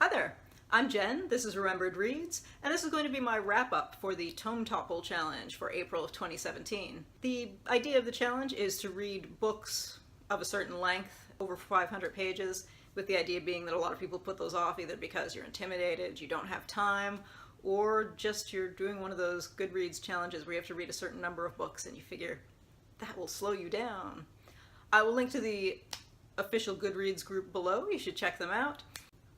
Hi there, I'm Jen, this is Remembered Reads, and this is going to be my wrap-up for the Tome Topple challenge for April of 2017. The idea of the challenge is to read books of a certain length, over 500 pages, with the idea being that a lot of people put those off either because you're intimidated, you don't have time, or just you're doing one of those Goodreads challenges where you have to read a certain number of books and you figure that will slow you down. I will link to the official Goodreads group below, you should check them out.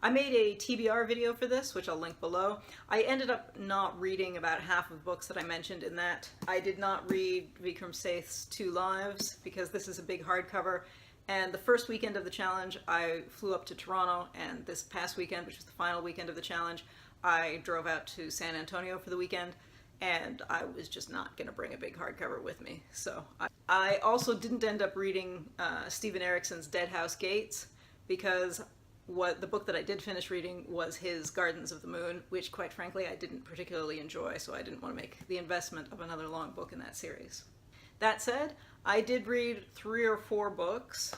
I made a TBR video for this, which I'll link below. I ended up not reading about half of the books that I mentioned in that. I did not read Vikram Seth's Two Lives because this is a big hardcover, and the first weekend of the challenge I flew up to Toronto, and this past weekend, which was the final weekend of the challenge, I drove out to San Antonio for the weekend, and I was just not going to bring a big hardcover with me. So I also didn't end up reading Steven Erikson's Dead House Gates because the book that I did finish reading was his Gardens of the Moon, which quite frankly I didn't particularly enjoy, so I didn't want to make the investment of another long book in that series. That said, I did read 3 or 4 books,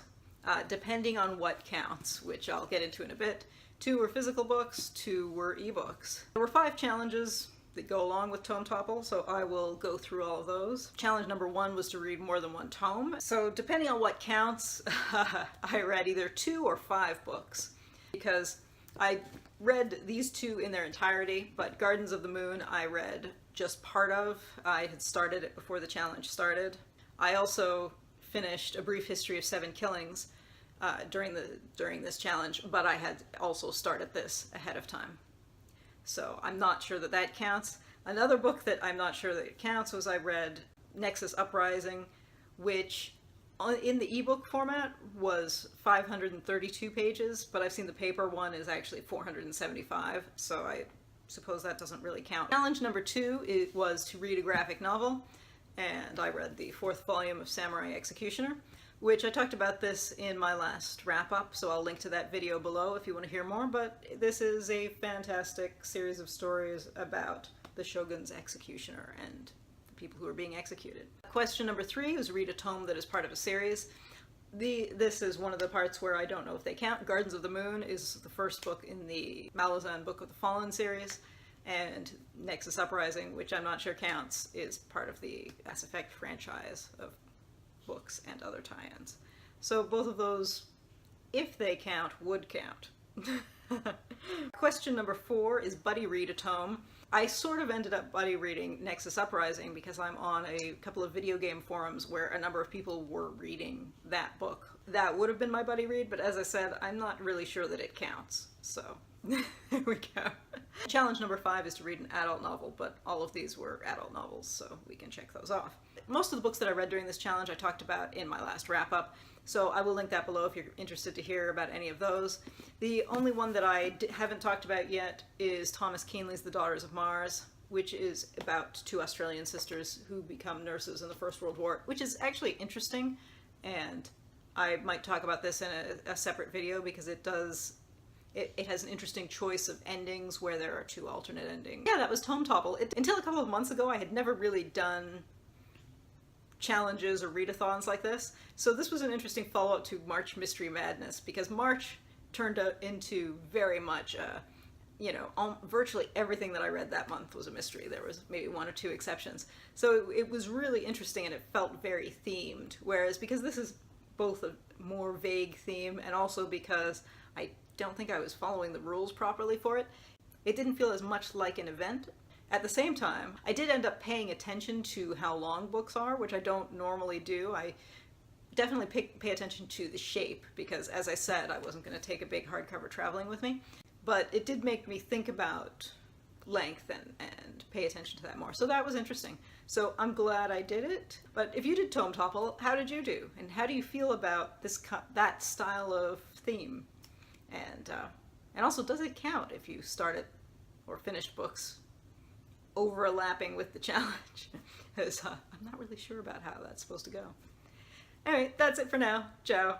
depending on what counts, which I'll get into in a bit. 2 were physical books, 2 were ebooks. There were 5 challenges that go along with Tome Topple, so I will go through all of those. Challenge number 1 was to read more than 1 tome, so depending on what counts, I read either 2 or 5 books. Because I read these 2 in their entirety, but Gardens of the Moon I read just part of. I had started it before the challenge started. I also finished A Brief History of 7 Killings during this challenge, but I had also started this ahead of time. So I'm not sure that that counts. Another book that I'm not sure that it counts was I read Nexus Uprising, which in the ebook format was 532 pages, but I've seen the paper one is actually 475, so I suppose that doesn't really count. Challenge number 2 was to read a graphic novel, and I read the 4th volume of Samurai Executioner, which I talked about this in my last wrap-up, so I'll link to that video below if you want to hear more, but this is a fantastic series of stories about the shogun's executioner and people who are being executed. Question number 3 was read a tome that is part of a series. This is one of the parts where I don't know if they count. Gardens of the Moon is the first book in the Malazan Book of the Fallen series, and Nexus Uprising, which I'm not sure counts, is part of the Mass Effect franchise of books and other tie-ins. So both of those, if they count, would count. Question number 4 is buddy read a tome. I sort of ended up buddy reading Nexus Uprising because I'm on a couple of video game forums where a number of people were reading that book. That would have been my buddy read, but as I said, I'm not really sure that it counts. So there we go. Challenge number 5 is to read an adult novel, but all of these were adult novels, so we can check those off. Most of the books that I read during this challenge I talked about in my last wrap-up, so I will link that below if you're interested to hear about any of those. The only one that I haven't talked about yet is Thomas Keneally's The Daughters of Mars, which is about 2 Australian sisters who become nurses in the First World War, which is actually interesting, and I might talk about this in a separate video because it has an interesting choice of endings where there are 2 alternate endings. Yeah, that was Tome Topple. Until a couple of months ago, I had never really done challenges or readathons like this, so this was an interesting follow-up to March Mystery Madness, because March turned out into very much virtually everything that I read that month was a mystery. There was maybe 1 or 2 exceptions. So it was really interesting and it felt very themed, whereas because this is both a more vague theme and also because I don't think I was following the rules properly for it, it didn't feel as much like an event. At the same time, I did end up paying attention to how long books are, which I don't normally do. I definitely pay attention to the shape because, as I said, I wasn't going to take a big hardcover traveling with me. But it did make me think about length and pay attention to that more. So that was interesting. So I'm glad I did it. But if you did Tome Topple, how did you do? And how do you feel about that style of theme? And also, does it count if you started or finished books overlapping with the challenge? Because I'm not really sure about how that's supposed to go. Anyway, that's it for now. Ciao.